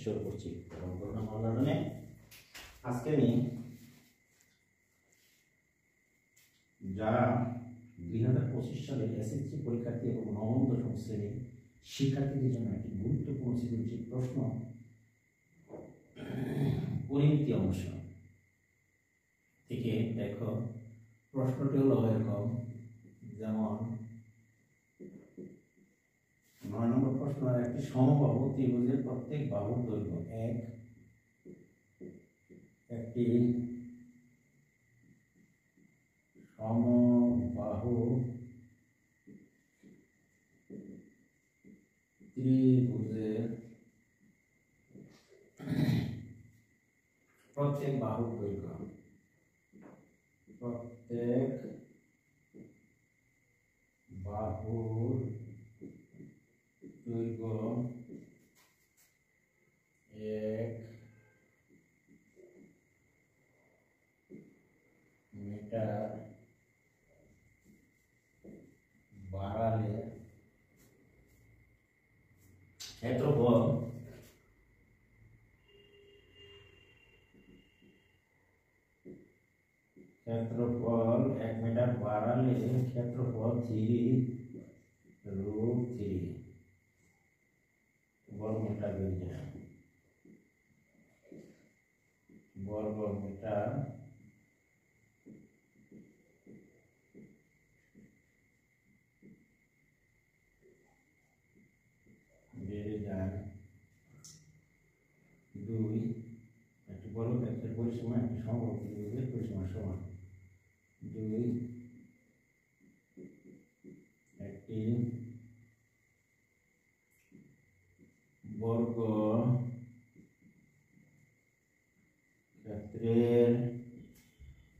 শুরু করছি করোনা মূল্যায়নে। আজকে আমি যারা 2025 সালের এসএসসি পরীক্ষার্থী এবং নবম দশম শ্রেণীর শিক্ষার্থীদের জন্য একটি গুরুত্বপূর্ণ সৃজনশীল প্রশ্ন পরিমিতি অংশ থেকে দেখো। প্রশ্নটি হলো এরকম, যেমন 9 নম্বর প্রশ্ন, একটি সমবাহু ত্রিভুজের প্রত্যেক বাহুর দৈর্ঘ্য একটি সমবাহু ত্রিভুজের প্রত্যেক বাহুর দৈর্ঘ্য এক মিটার বাড়ালে ক্ষেত্রফল 1 মিটার বাড়ালে ক্ষেত্রফল 3√3 বর্গমিটার বেরিয়ে যায়। বর্গমিটার বেড়ে যায় 2। একটি বর্গক্ষেত্রের পরিসীমা একটি সমবাহু ত্রিভুজের পরিসীমা সমান 2। একটি বর্গ ক্ষেত্রের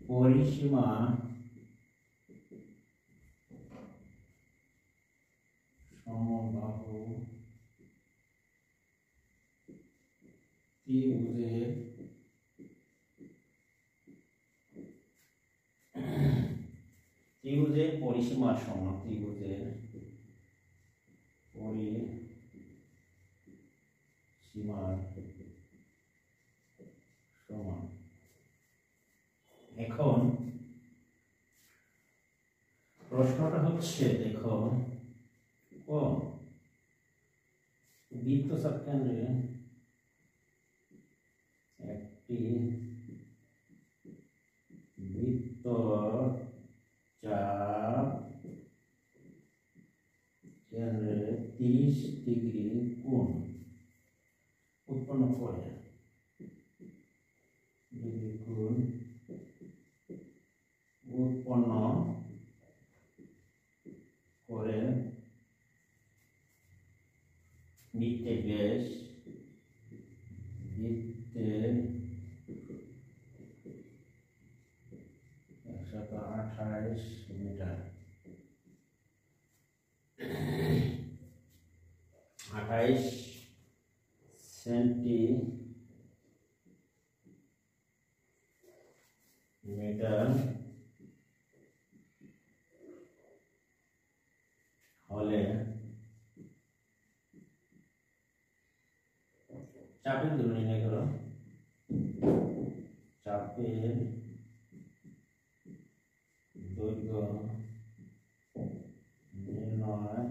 পরিসীমা সমবাহু ত্রিভুজের পরিসীমার সমান। ত্রিভুজের পরিসীমার সমান। এখন প্রশ্নটা হচ্ছে, দেখো, বৃত্তচাপ কেন্দ্রে একটি বৃত্তচাপ কেন্দ্রে 30 ডিগ্রি কোণ উৎপন্ন করে বৃত্তের ব্যাস 128 মিটার 28 সেন্টিমিটার হলে চাপের দৈর্ঘ্য নির্ণয় করো। চাপের দৈর্ঘ্য নির্ণয়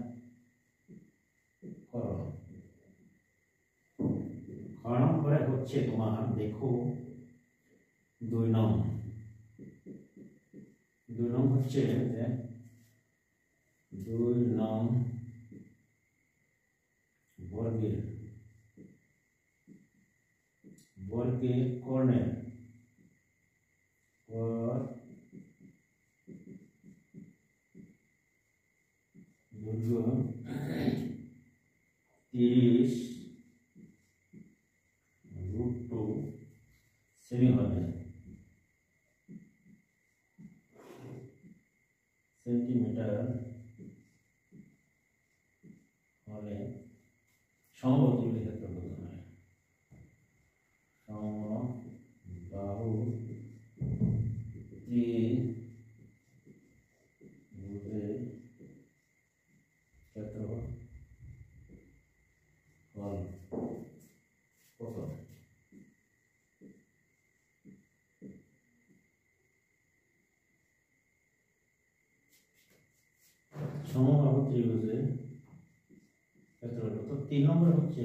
করো। খ নম্বরে হচ্ছে তোমার, দেখো, 2 নং হচ্ছে যে 2 নং বর্গের কোণের দৈর্ঘ্য 30√2 সেমি হবে সেন্টিমিটার হলে সমবাহু ত্রিভুজের ক্ষেত্রফল হয়। সমবাহু ত্রিভুজের ক্ষেত্রফল সমবাহু ত্রিভুজে ক্ষেত্রফল। তো 3 নম্বর হচ্ছে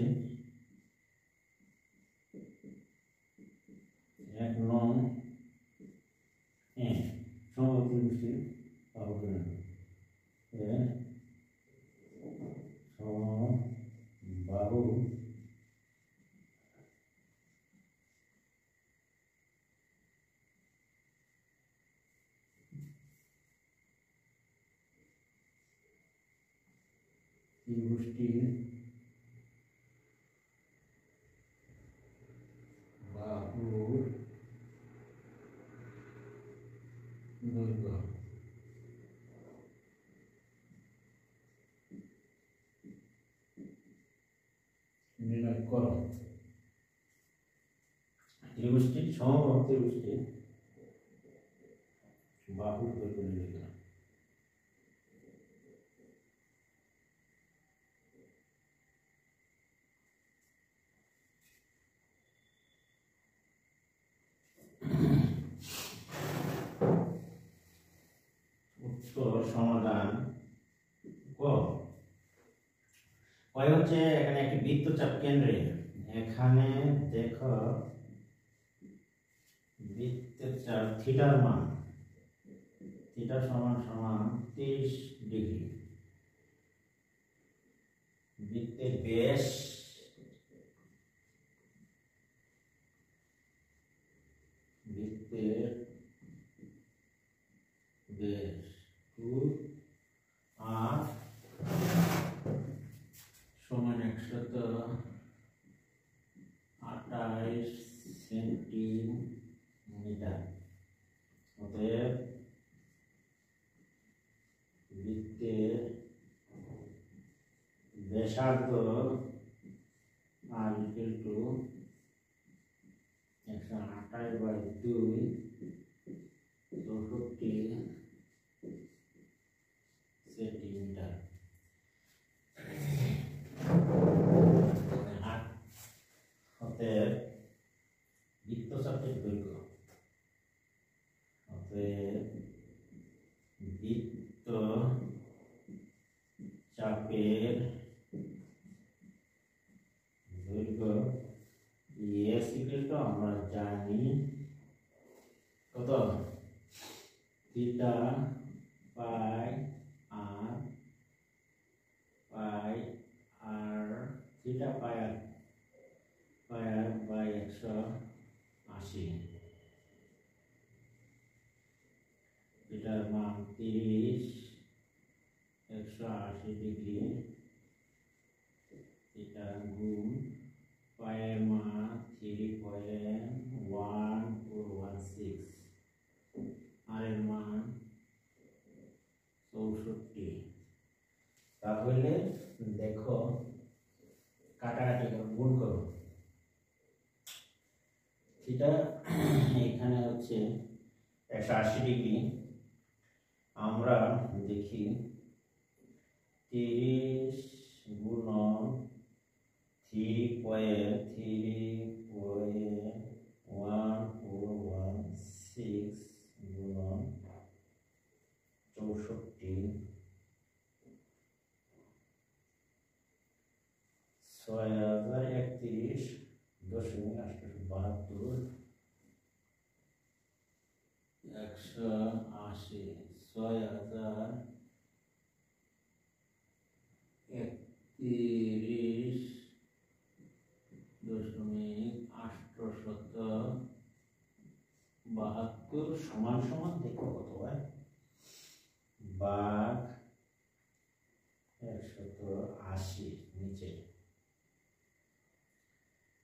1 নং সমবাহু ত্রিভুজটির বাহু নির্ণয়। সমবাহু ত্রিভুজটির বাহুর দৈর্ঘ্য নির্ণয় করো। ত্রিভুজটির সমবাহু ত্রিভুজটির বাহুর দৈর্ঘ্য নির্ণয় করো। উত্তর সমাধান ক। কয় হচ্ছে এখানে একটি বৃত্তচাপ কেন্দ্রে, এখানে দেখো বৃত্তচাপ থিটার মান, থিটা সমান সমান 30 ডিগ্রি। বৃত্তের ব্যাস আর সমান 128 সেন্টিমিটার। অতএব বৃত্তের ব্যাসার্ধ আর ইকুয়াল টু 128/2 64 সেন্টিমিটার। অতএব বৃত্তচাপের দৈর্ঘ্য, অতএব বৃত্তচাপের দৈর্ঘ্য এস ইকুয়াল টু আমরা জানি কত, থিটা পাই আর থিটা পাই আর বাই 180। থিটার মান 30, 180 ডিগ্রি, থিটা গুণ পায়ের মান 3.1416, আর এর মান 64। তাহলে দেখো কাটাকাটি করো, গুণ করো। থিটা এখানে হচ্ছে 180 ডিগ্রি, আমরা দেখি 30 গুণন 3.1416 গুণন 64 6031.872 180 6031.872 সমান সমান দেখো কত হয়, ভাগ 180 নিচে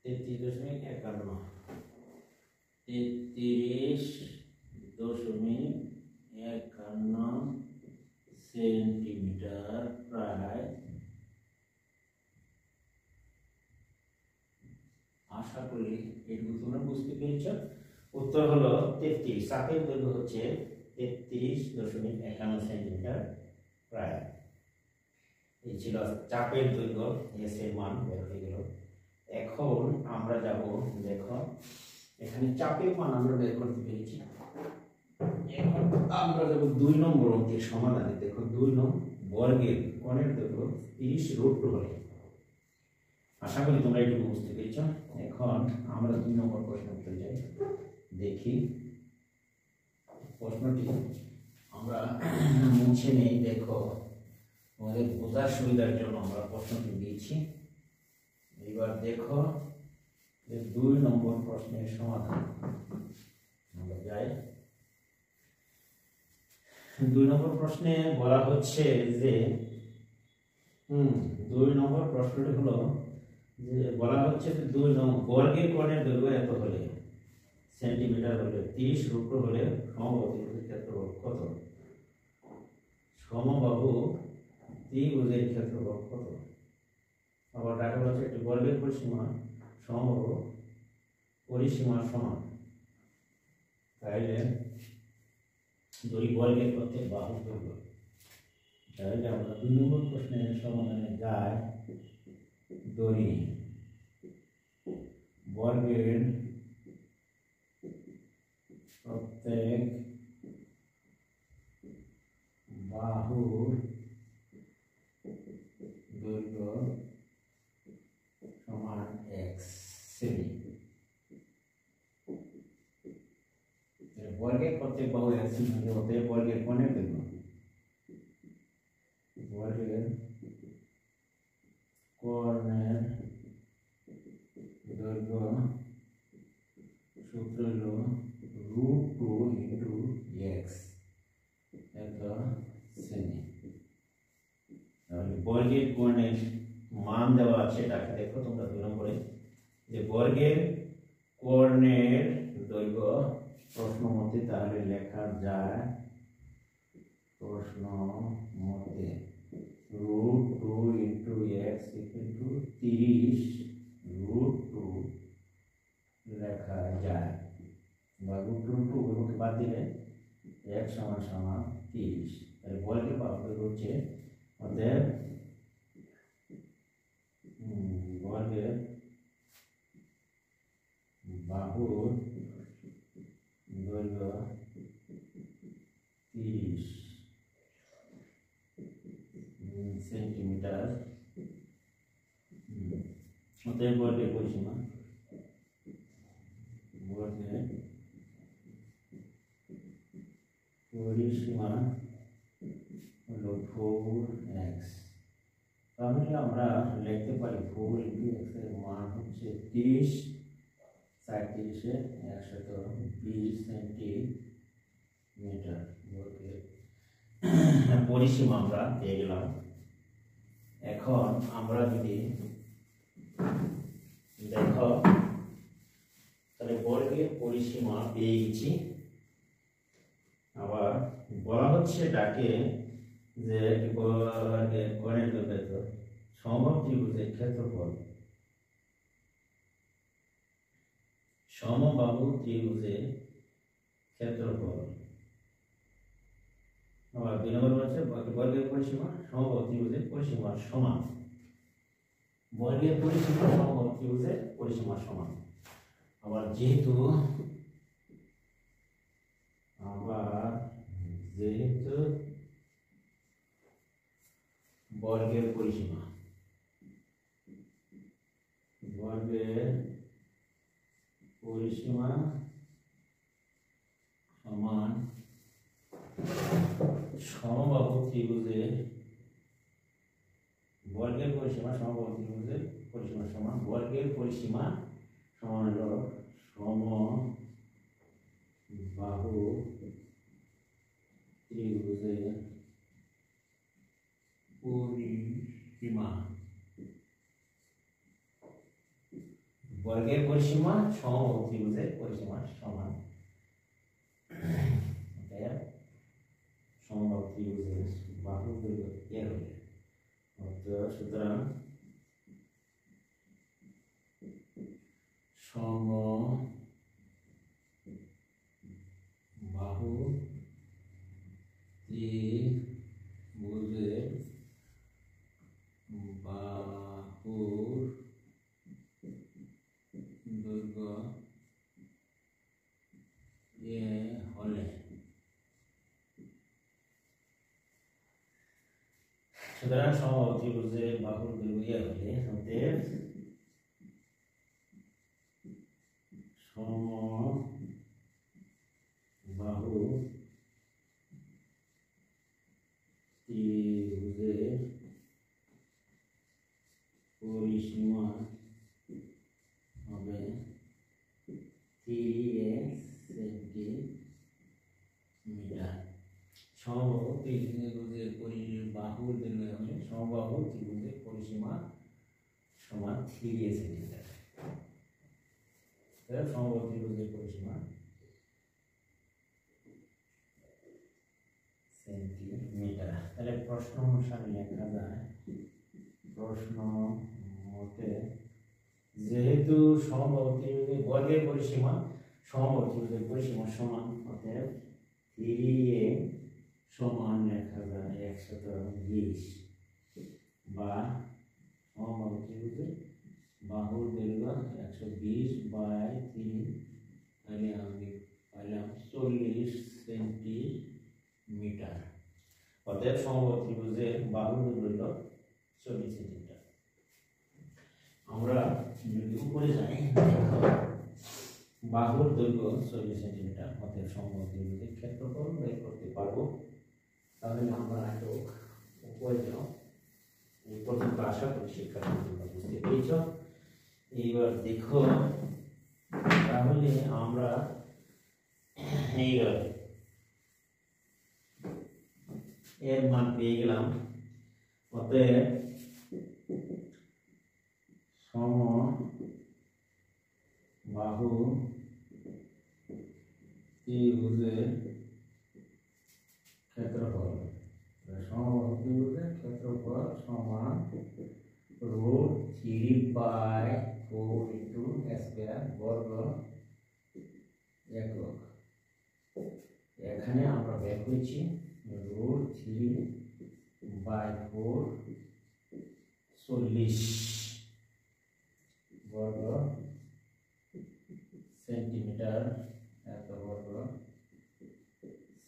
33.51 সেন্টিমিটার, প্রায়। আশা করি এটুকু তোমরা বুঝতে পেরেছ। উত্তর হলো 33। চাপের দৈর্ঘ্য হচ্ছে 33.51 সেন্টিমিটার, প্রায়। এই ছিল চাপের দৈর্ঘ্য, এস এর মান বের হয়ে গেল। এখন আমরা যাব, দেখো এখানে চাপের মান আমরা বের করতে পেরেছি। এখন আমরা যাব 2 নম্বর অঙ্কের সমাধানে। দেখো 2 নং বর্গের কোণের দৈর্ঘ্য 30√2 হলে। আশা করি তোমরা একটু বুঝতে পেরেছ। এখন আমরা 2 নম্বর প্রশ্ন উত্তরে যাই। দেখি প্রশ্নটি আমরা মুছে নেই। দেখো আমাদের বোঝার সুবিধার জন্য আমরা প্রশ্নটি দিয়েছি। এবার দেখো 2 নম্বর প্রশ্নের সমাধান আমরা যাই। 2 নম্বর প্রশ্নে বলা হচ্ছে যে 2 নম্বর প্রশ্নটি হলো যে বলা হচ্ছে যে 2 নম্বর বর্গের কোণের দৈর্ঘ্য এত হলে সেন্টিমিটার হলে 30√2 হলে সমবাহু ক্ষেত্রফল কত? সমবাহু ত্রিভুজের ক্ষেত্রফল কত? আবার দেখা হচ্ছে একটি বর্গের পরিসীমা সমবাহু পরিসীমার সমান। তাহলে যদি বর্গের প্রত্যেক বাহু দৈর্ঘ্য, তাহলে আমরা 2 নম্বর প্রশ্নের সমাধানে যাই। ধরি বর্গের প্রত্যেক বাহুর দৈর্ঘ্য সমান x সেমি। বর্গের প্রত্যেক বাহু x সেমি হতে বর্গের কোণের দৈর্ঘ্য, বর্গের কোণের দৈর্ঘ্য সূত্র হলো √2 ইন্টু x এত সেমি। তাহলে বর্গের কোণের মান দেওয়া আছে, এটাকে দেখো তোমরা 2 নম্বরে যে বর্গের কোণের দৈর্ঘ্য প্রশ্ন মতে তাহলে লেখা যায় প্রশ্ন মতে √2 ইন্টু x ইকুয়াল টু 30√2 লেখা যায়, বা √2 ওইটাকে বাদ দিলে x সমান সমান 30। তাহলে বর্গের বাহু হচ্ছে অতএব বর্গের বাহুর দৈর্ঘ্য 30 সেন্টিমিটার। অতএব বর্গের পরিসীমা, বর্গের পরিসীমা হলো 4x। তাহলে আমরা লিখতে পারি 4 ইন্টু x এর মান হচ্ছে 30, 30 120 সেন্টিমিটার বর্গের পরিসীমা আমরা পেয়ে গেলাম। এখন আমরা যদি দেখো তাহলে বর্গের পরিসীমা পেয়ে গেছি। আবার বলা হচ্ছে এটাকে যে বর্গের কোণের দৈর্ঘ্য সমবাহু ত্রিভুজের ক্ষেত্রফল, সমবাহু ত্রিভুজের ক্ষেত্রফল। আবার 2 নম্বর হচ্ছে বর্গের পরিসীমা সমবাহু ত্রিভুজের পরিসীমার সমান। বর্গের পরিসীমা সমবাহু ত্রিভুজের পরিসীমার সমান। আবার যেহেতু বর্গের পরিসীমা, বর্গের পরিসীমা সমান সমবাহু ত্রিভুজের, বর্গের পরিসীমা সমবাহু ত্রিভুজের পরিসীমা সমান, বর্গের পরিসীমা সমান হলো সমবাহু ত্রিভুজের পরিসীমা। বর্গের পরিসীমা সমবাহু ত্রিভুজের পরিসীমার সমান। সমবাহু ত্রিভুজের বাহু দৈর্ঘ্য এর হলে সুতরাং সমবাহু ত্রিভুজের বাহুর দৈর্ঘ্য এ হলে সুতরাং সমবাহু ত্রিভুজের বাহুর দৈর্ঘ্য হলে অতএব সমবাহু ত্রিভুজের পরিসীমা হবে 3 সেন্টিমিটার। সমবাহু ত্রিভুজের বাহুর দৈর্ঘ্য হবে সমবাহু ত্রিভুজের পরিসীমা সমান 3 সেন্টিমিটার। সমবাহু ত্রিভুজের পরিসীমা সেন্টিমিটার। তাহলে প্রশ্ন অনুসারে লেখা যায়, প্রশ্ন মতে যেহেতু সমবাহু ত্রিভুজের বর্গের পরিসীমা সমবাহু ত্রিভুজের পরিসীমা সমান, অতএব 3a সমান লেখা যায় 120 বা সমবাহু ত্রিভুজের বাহুর দৈর্ঘ্য 120 বাই 3, তাহলে আমি পাইলাম 40 সেন্টিমিটার। অতএব সমবাহু ত্রিভুজের বাহুর দৈর্ঘ্য 40 সেন্টিমিটার। আমরা যদি উপরে যাই, বাহুর দৈর্ঘ্য 40 সেন্টিমিটার, অতএব সমবাহু ত্রিভুজের ক্ষেত্রফল বের করতে পারবো। তাহলে আমরা একটু উপরে যাও, এই পর্যন্ত আশা করি শিক্ষার্থীরা বুঝতে পেরেছ। এইবার দেখো, তাহলে আমরা এইবার এর মান পেয়ে গেলাম। অতএব সমবাহু ত্রিভুজের ক্ষেত্রফল, সমবাহু ত্রিভুজের ক্ষেত্রফল সমান √3/4 ইন্টু স্কয়ার বর্গ একক। এখানে আমরা বের করেছি √3/4 40 বর্গ সেন্টিমিটার, এত বর্গ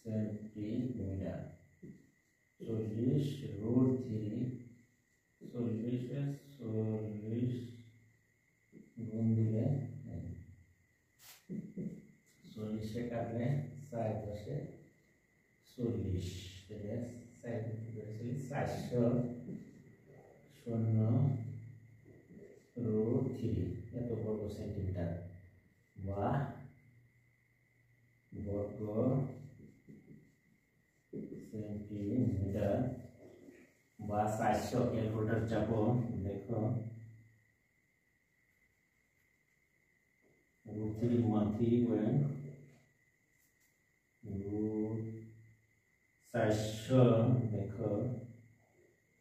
সেন্টিমিটার। 40 √3, 40 গুণ দিলে 40 কাটলে 4 10 40, 400 √3 এত বর্গ সেন্টিমিটার বা বর্গ সেন্টিমিটার বা 400। ক্যালকুলেটর চাপো, দেখো √3 মান 3 400, দেখো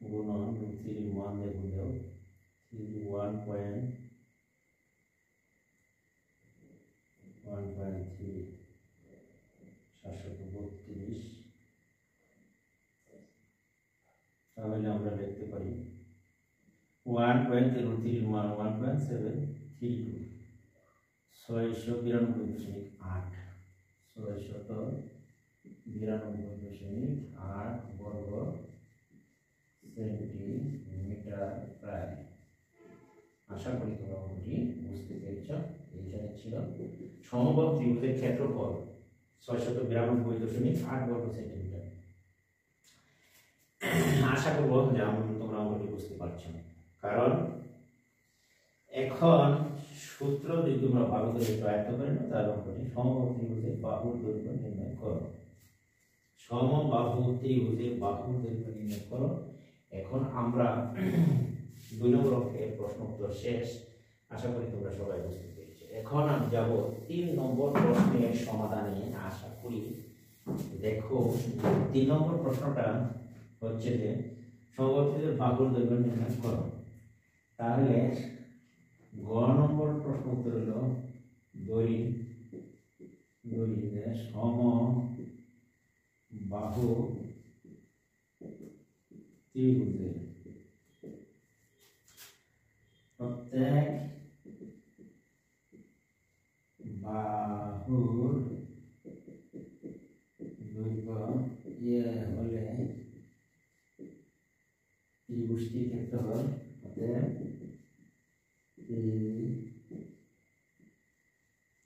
গুণন √3 মান দেখো দাও 1.13, 732। তাহলে আমরা লিখতে পারি 1.03 মান 1.732, 692.8, 692.8 বর্গ সেন্টিমিটার প্রায়। আশা করি তোমরা অঙ্কটি বুঝতে পেরেছ। এইখানে ছিল সমবাহু ত্রিভুজের ক্ষেত্রফল 692.8 বর্গ সেন্টিমিটার। আশা করবো যে তোমরা অঙ্কটি বুঝতে পারছো, কারণ এখন সূত্র যদি তোমরা ভালো করে প্রয়ত্ন করে না, তাহলে অঙ্কটি সমবাহু ত্রিভুজের বাহুর দৈর্ঘ্য নির্ণয় করো। সমবাহু ত্রিভুজের বাহুর দৈর্ঘ্য নির্ণয় করো। এখন আমরা 2 নম্বর অঙ্কের প্রশ্ন উত্তর শেষ। আশা করি তোমরা সবাই বুঝতে পেরেছো। এখন আমি যাব 3 নম্বর প্রশ্নের সমাধানে। আশা করি দেখো 3 নম্বর প্রশ্নটা হচ্ছে যে সমবাহু ত্রিভুজের বাহুর দৈর্ঘ্য নির্ণয় করো। তাহলে গ নম্বর প্রশ্ন উত্তর হলো দড়িতে সমবাহু ত্রিভুজের প্রত্যেক বাহুর দৈর্ঘ্য হলে ক্ষেত্রফল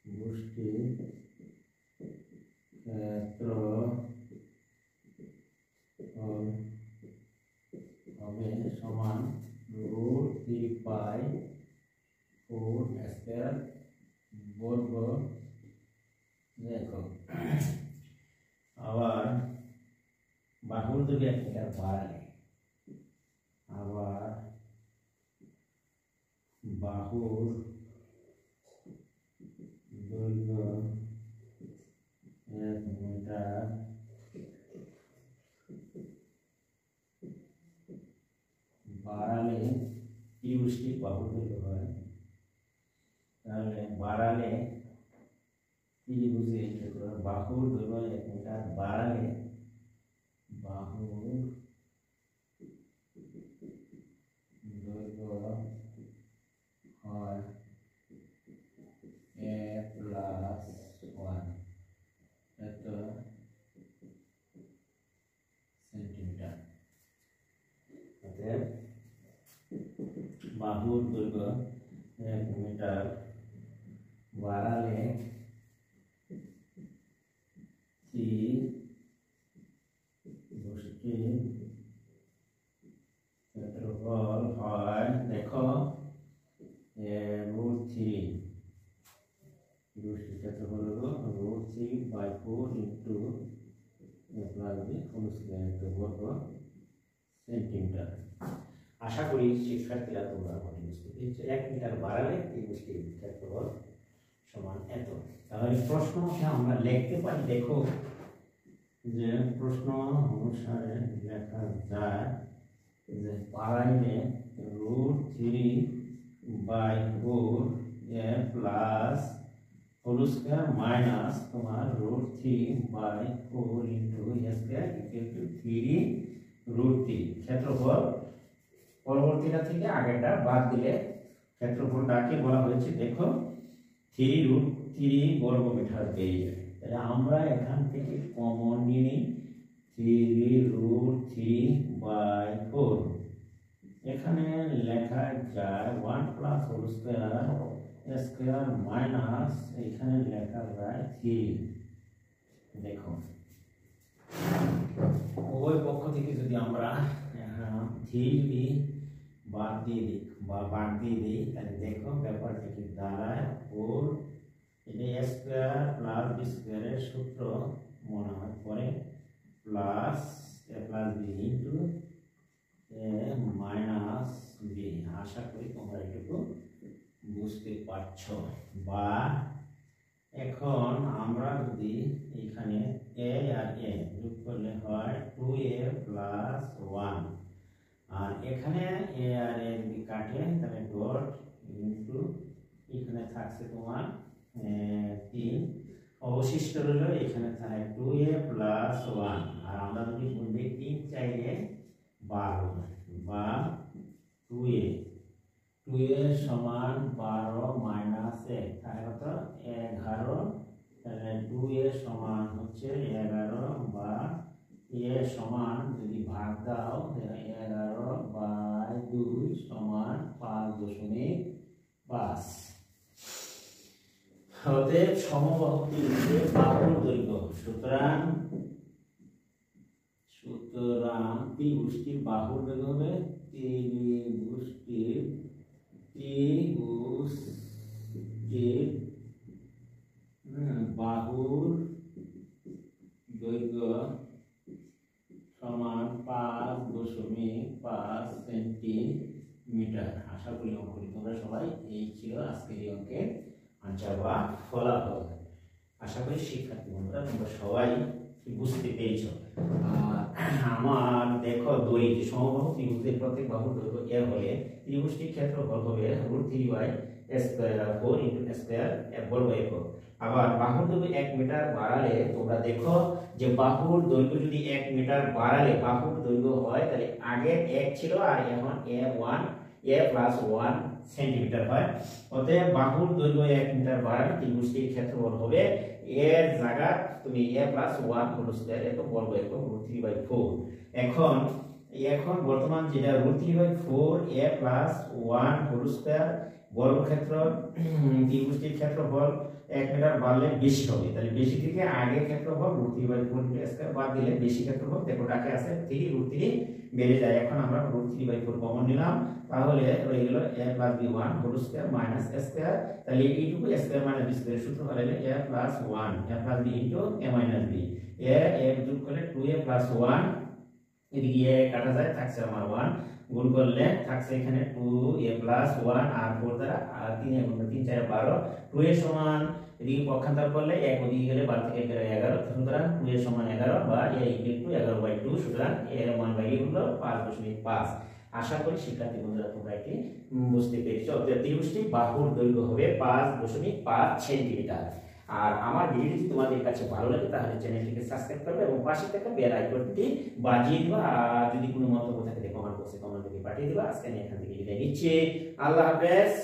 ত্রিভুজটির ক্ষেত্রফল হবে সমান √3π4 বর্গ একক। আবার বাহুর দৈর্ঘ্য 1 মিটার বাড়ালে আবার বাহুর দৈর্ঘ্য 1 মিটার বাড়ালে ত্রিভুজটির বাহুর দৈর্ঘ্য হয়। তাহলে বাড়ালে ত্রিভুজের ক্ষেত্রফল বাহুর দৈর্ঘ্য 1 মিটার বাড়ালে বাহুর দৈর্ঘ্য হয় a+1 এত সেন্টিমিটার। অতএব বাহুর দৈর্ঘ্য 1 মিটার বাড়ালে ত্রিভুজটির ক্ষেত্রফল হয়, দেখো √3, ত্রিভুজটির ক্ষেত্রফল হলো √3/4 ইন্টু বর্গ সেন্টিমিটার। আশা করি শিক্ষার্থীরা তোমরা বুঝতে পেরেছো। 1 মিটার বাড়ালে ত্রিভুজটির ক্ষেত্রফল সমান এত। তাহলে প্রশ্ন আমরা লিখতে পারি, দেখো যে প্রশ্ন অনুসারে লেখা যায় যে বাড়াইলে √3/4 প্লাস হোল স্কয়ার মাইনাস তোমার √3/4 into a square equal to 3√3। ক্ষেত্রফল পরবর্তীটা থেকে আগেরটা বাদ দিলে ক্ষেত্রফলটাকে বলা হয়েছে দেখো 3√3 বর্গ মিটার পেয়ে যায়। তাহলে আমরা এখান থেকে কমন নিয়ে নিই 3√3/4। এখানে লেখা যায় 1 plus whole square square minus এখানে লেখা যায় 3। দেখো উভয় পক্ষ থেকে যদি আমরা 3 যদি বাদ দিয়ে দিই তাহলে দেখো ব্যাপারটা কি দাঁড়ায় 4 এটা a স্কয়ার প্লাস b স্কয়ারের সূত্র মনে হয় পরে plus a plus b into a minus b। আশা করি তোমরা এটুকু বুঝতে পারছো। বা এখন আমরা যদি এখানে a আর a যোগ করলে হয় 2a প্লাস 1, আর এখানে a আর a যদি কাটে তাহলে ডট ইনটু এখানে থাকছে তোমার 3, অবশিষ্ট রইল এখানে থাকে 2a প্লাস 1। আর আমরা যদি বলি 3 চাইলে 12 বা 2a সমান 12 মাইনাস 1 তাহলে কত 11। তাহলে 2a সমান হচ্ছে 11 বা a সমান যদি ভাগ দাও 11/2 সমান 5.5। অতএব সমবাহু ত্রিভুজের বাহুর দৈর্ঘ্য, সুতরাং ত্রিভুজটির বাহুর দৈর্ঘ্য হবে ত্রিভুজটির বাহুর দৈর্ঘ্য সমান 5.5 সেন্টিমিটার। আশা করি অঙ্কটি তোমরা সবাই এই ছিল আজকের এই অঙ্কের আনসার বা ফলাফল। আশা করি শিক্ষার্থী বন্ধুরা তোমরা সবাই বুঝতে পেরেছো। আমার দেখো দৈর্ঘ্য সমবাহু ত্রিভুজের প্রত্যেক বাহুর দৈর্ঘ্য a হলে ত্রিভুজটির ক্ষেত্রফল হবে √3/4 ইনটু a স্কয়ার বর্গ একক। আবার বাহুর দৈর্ঘ্য 1 মিটার বাড়ালে তোমরা দেখো যে বাহুর দৈর্ঘ্য যদি 1 মিটার বাড়ালে বাহুর দৈর্ঘ্য হয় তাহলে আগে 1 ছিল আর এখন a প্লাস 1 সেন্টিমিটার হয়। অতএব বাহুর দৈর্ঘ্য 1 মিটার বাড়ালে ত্রিভুজটির ক্ষেত্রফল হবে এর জায়গা তুমি a প্লাস 1 হোল স্কয়ার এত বর্গ একক √3/4। এখন এখন বর্তমান যেটা √3/4 a প্লাস 1 হোল স্কয়ার বর্গক্ষেত্র ত্রিভুজটির ক্ষেত্রফল 1 মিটার বাড়লে বেশি হবে, তাহলে বেশি থেকে আগে ক্ষেত্রফল √3/4 স্কয়ার বাদ দিলে বেশি ক্ষেত্রফল দেখো টাকে আছে 3 বেড়ে যায়। এখন আমরা √3/4 কমন নিলাম, তাহলে রয়ে গেল a plus b1 whole square minus a square, তাহলে এইটুকু a square minus b square সূত্র হলো a plus 1 a plus b into a minus b, a যোগ করলে 2a প্লাস 1, এদিকে a কাটা যায় থাকছে আমার 1, গুণ করলে থাকছে এখানে 2a প্লাস 1 আর 4 দ্বারা আর 3 গুণ 3 4 12, 2a সমান এদিকে পক্ষান্তর করলে 1 ওদিকে গেলে 12 থেকে 11, সুতরাং 2a সমান 11 বা a ইকুয়াল টু 11/2, সুতরাং a এর মান বাই হলো 5.5। আশা করি শিক্ষার্থী বন্ধুরা তোমরা এটি বুঝতে পেরেছো। অতএব ত্রিভুজটি বাহুর দৈর্ঘ্য হবে 5.5 সেন্টিমিটার। আর আমার ভিডিও যদি তোমাদের কাছে ভালো লাগে তাহলে চ্যানেলটিকে সাবস্ক্রাইব করবে এবং পাশে থাকা বেল আইকনটি বাজিয়ে দিবা। আর যদি কোনো মন্তব্য থাকে কমেন্ট বক্সে কমেন্ট করে পাঠিয়ে দিবা। আজকে আমি এখান থেকে বিদায় নিচ্ছি। আল্লাহ হাফেজ।